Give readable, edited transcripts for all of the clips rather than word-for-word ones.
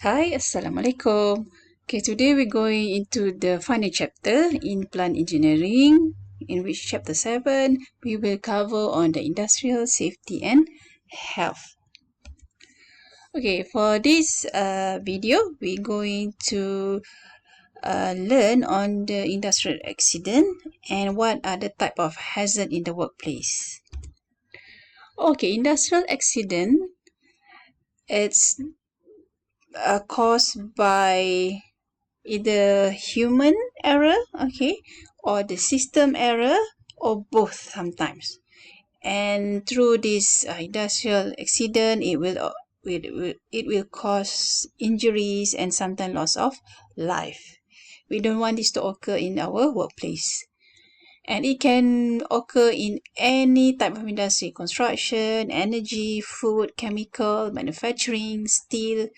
Hi, Assalamualaikum. Okay, today we're going into the final chapter in plant engineering, in which chapter 7 we will cover on the industrial safety and health. Okay, for this video, we're going to learn on the industrial accident and what are the type of hazard in the workplace. Okay, industrial accident, it's caused by either human error, okay, or the system error, or both sometimes. And through this industrial accident, it will cause injuries and sometimes loss of life. We don't want this to occur in our workplace. And it can occur in any type of industry: construction, energy, food, chemical, manufacturing, steel,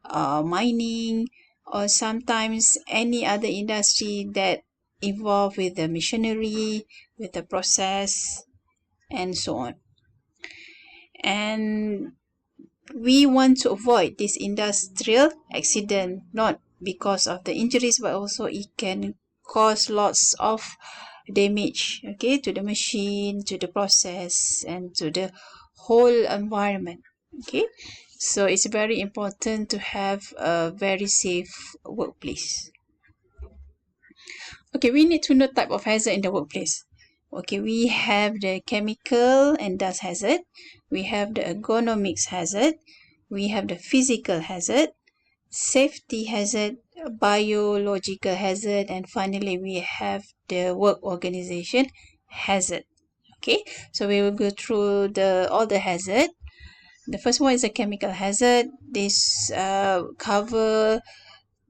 mining, or sometimes any other industry that involved with the machinery, with the process, and so on. And we want to avoid this industrial accident, not because of the injuries, but also it can cause lots of damage, okay, to the machine, to the process, and to the whole environment. Okay, so it's very important to have a very safe workplace. Okay, we need to know type of hazard in the workplace. Okay, we have the chemical and dust hazard, we have the ergonomics hazard, we have the physical hazard, safety hazard, biological hazard, and finally we have the work organization hazard. Okay, so we will go through all the hazard. The first one is a chemical hazard. This cover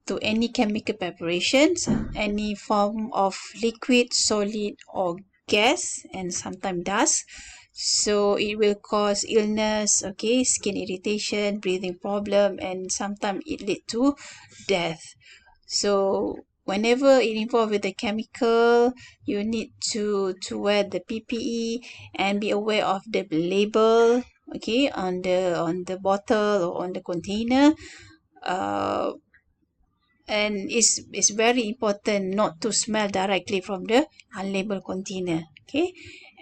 to any chemical preparations, any form of liquid, solid, or gas, and sometimes dust. So it will cause illness, okay, skin irritation, breathing problem, and sometimes it lead to death. So whenever it involved with the chemical, you need to wear the PPE and be aware of the label, okay, on the bottle or on the container. And it's very important not to smell directly from the unlabeled container, okay.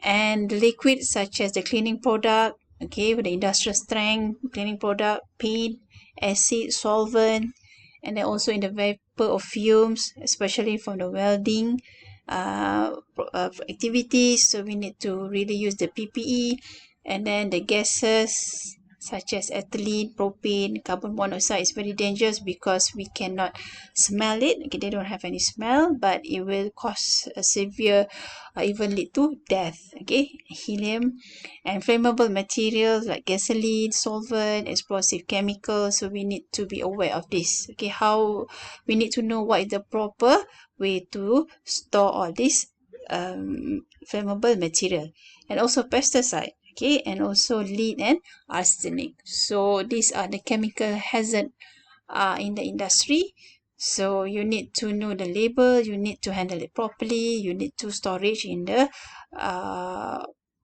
And liquids such as the cleaning product, okay, with the industrial strength cleaning product, paint, acid, solvent, and then also in the vapor of fumes, especially from the welding activities. So we need to really use the PPE. And then the gases such as ethylene, propane, carbon monoxide is very dangerous because we cannot smell it. Okay, they don't have any smell, but it will cause a severe, even lead to death. Okay, helium and flammable materials like gasoline, solvent, explosive chemicals. So we need to be aware of this. Okay, how we need to know what is the proper way to store all this flammable material, and also pesticide, okay, and also lead and arsenic. So these are the chemical hazard in the industry. So you need to know the label, you need to handle it properly, you need to storage in the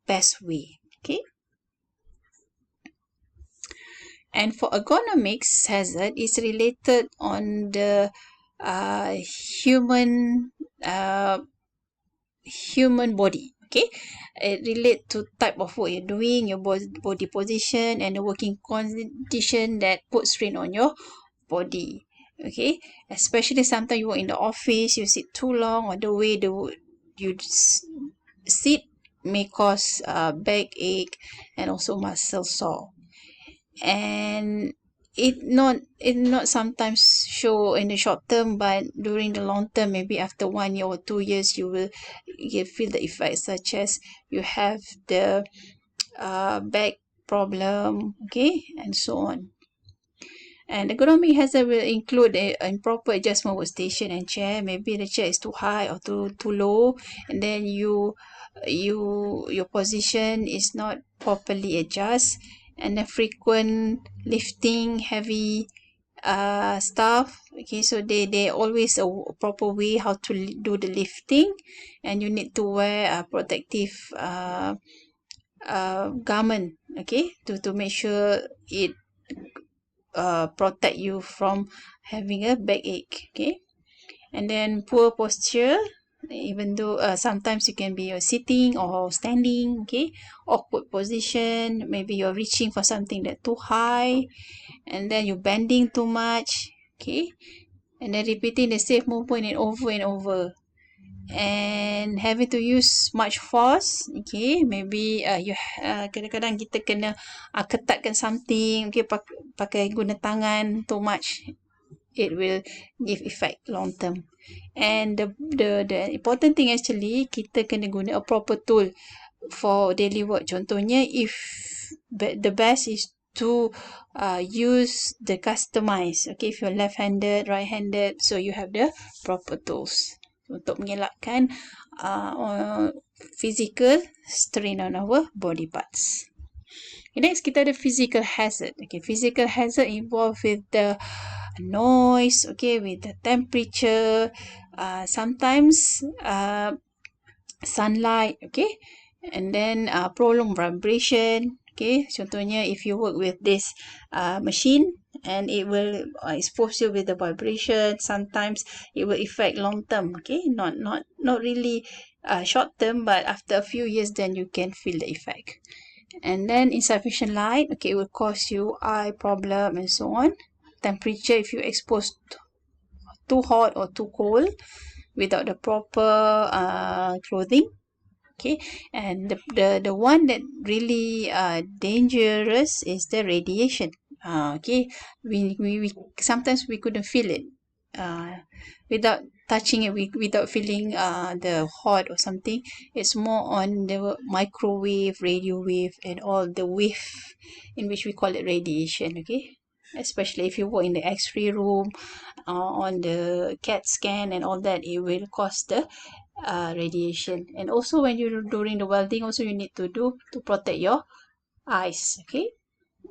best way. Okay. And for ergonomics hazard is related on the uh, human uh, human body. Okay, it relate to type of work you're doing, your body position, and the working condition that put strain on your body. Okay, especially sometimes you work in the office, you sit too long, or the way you sit may cause backache and also muscle sore. And it not sometimes show in the short term, but during the long term, maybe after 1 year or 2 years, you feel the effects, such as you have the back problem, okay, and so on. And ergonomic hazard will include a improper adjustment workstation and chair. Maybe the chair is too high or too low, and then your position is not properly adjust, and the frequent lifting heavy stuff. Okay, so they always a proper way how to do the lifting, and you need to wear a protective garment, okay, to make sure it protect you from having a backache. Okay, and then poor posture, even though sometimes you can be sitting or standing. Okay, awkward position, maybe you're reaching for something that's too high, and then you're bending too much. Okay, and then repeating the same movement and over, and having to use much force. Okay, maybe kadang-kadang kita kena ketatkan something. Okay, pakai guna tangan too much, it will give effect long term. And the important thing actually, kita kena guna a proper tool for daily work. Contohnya, if the best is to use the customize. Okay, if you're left-handed, right-handed, so you have the proper tools untuk mengelakkan physical strain on our body parts. Okay, next kita ada physical hazard. Okay, physical hazard involved with the noise, okay, with the temperature, sometimes sunlight, okay, and then prolonged vibration. Okay, contohnya if you work with this machine and it will expose you with the vibration, sometimes it will affect long term. Okay, not really short term, but after a few years then you can feel the effect. And then insufficient light, okay, it will cause you eye problem and so on. Temperature, if you exposed too hot or too cold without the proper clothing. Okay, and the one that really dangerous is the radiation. Okay, we sometimes we couldn't feel it without touching it, without feeling the hot or something. It's more on the microwave, radio wave, and all the wave in which we call it radiation. Okay, especially if you work in the X-ray room, on the CAT scan and all that, it will cause the radiation. And also when you're during the welding, also you need to do to protect your eyes. Okay,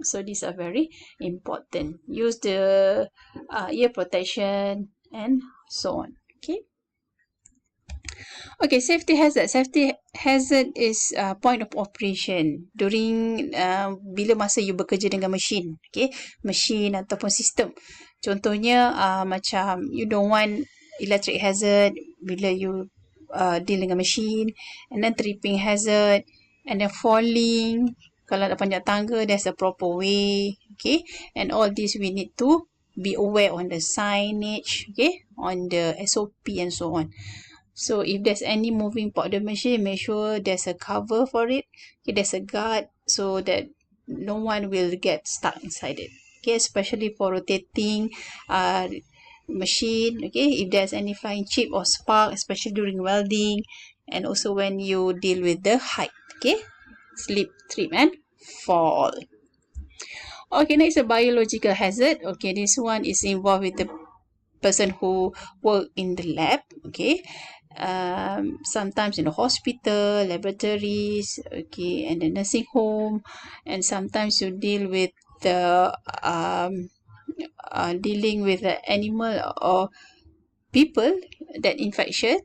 so these are very important. Use the ear protection and so on. Okay, safety hazard. Safety hazard is point of operation during bila masa you bekerja dengan mesin. Okay, mesin ataupun sistem. Contohnya macam you don't want electric hazard bila you deal dengan mesin, and then tripping hazard, and then falling. Kalau nak panjat tangga, there's a proper way. Okay, and all this we need to be aware on the signage. Okay, on the SOP and so on. So if there's any moving part of the machine, make sure there's a cover for it. Okay, there's a guard so that no one will get stuck inside it. Okay, especially for rotating machine. Okay, if there's any flying chip or spark, especially during welding, and also when you deal with the height. Okay, slip, trip, and fall. Okay, next a biological hazard. Okay, this one is involved with the person who work in the lab. Okay, sometimes in the hospital, laboratories, okay, and the nursing home, and sometimes you deal with the dealing with the animal or people that infection.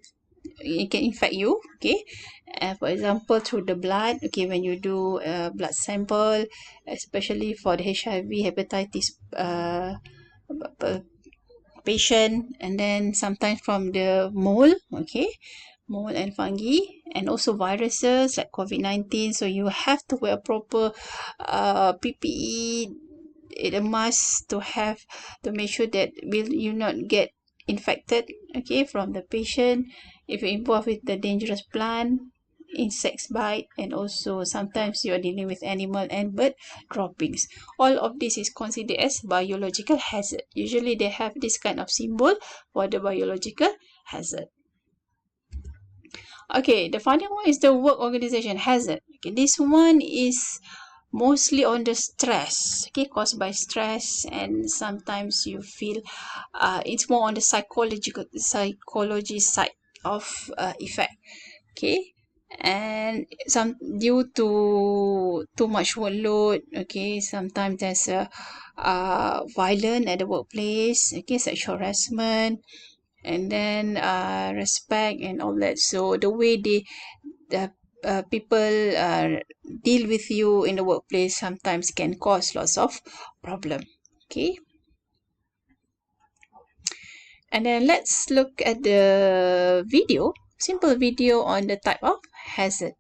It can infect you. Okay, for example, through the blood. Okay, when you do a blood sample, especially for the HIV, hepatitis patient, and then sometimes from the mold. Okay, mold and fungi, and also viruses like COVID-19. So you have to wear proper PPE. It's a must to have, to make sure that will you not get infected, okay, from the patient. If you're involved with the dangerous plant, insects bite, and also sometimes you are dealing with animal and bird droppings. All of this is considered as biological hazard. Usually they have this kind of symbol for the biological hazard. Okay, the final one is the work organization hazard. Okay, this one is mostly on the stress, okay, caused by stress, and sometimes you feel it's more on the psychology side of effect. Okay, and some due to too much workload. Okay, sometimes there's a violence at the workplace. Okay, sexual harassment, and then respect and all that. So the way the people deal with you in the workplace sometimes can cause lots of problem. Okay. And then let's look at the video, simple video on the type of hazard.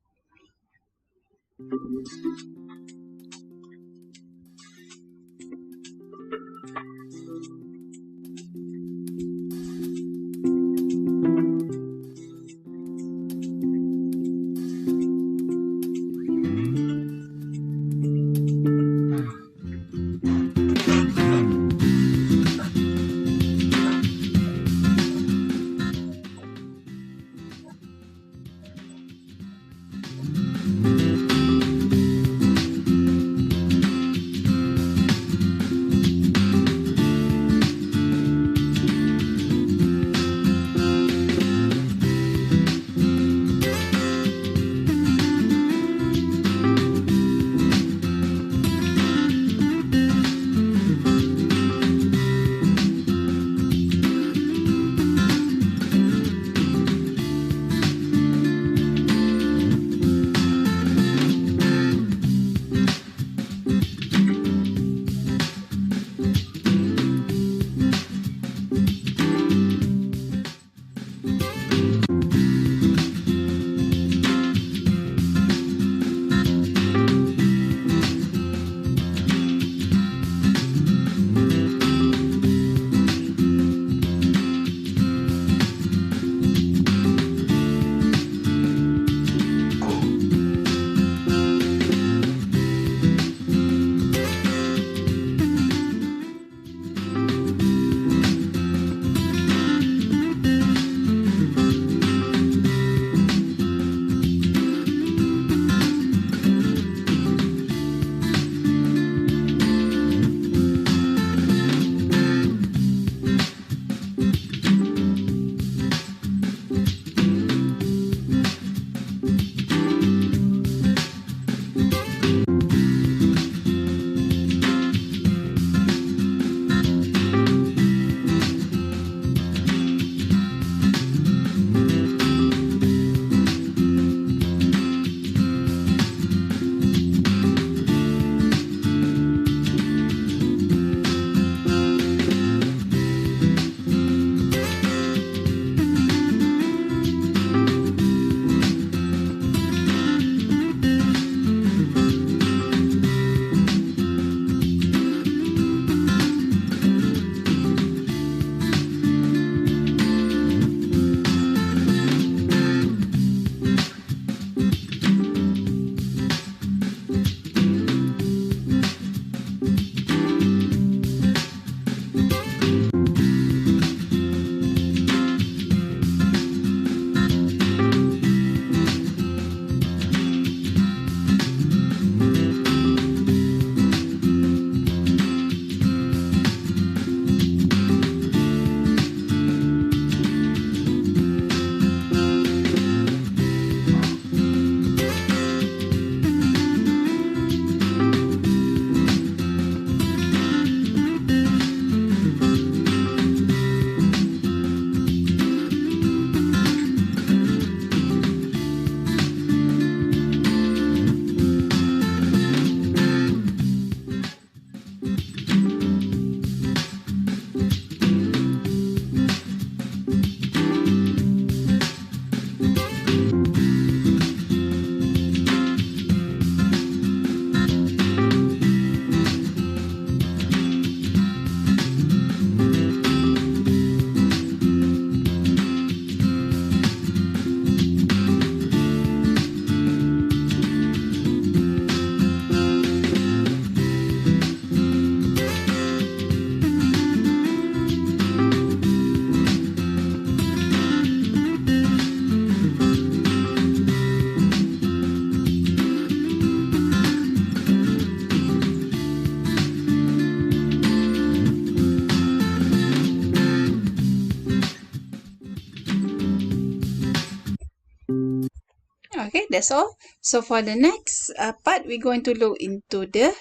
Okay, that's all. So for the next part, we're going to look into the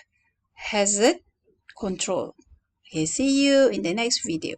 hazard control. Okay, see you in the next video.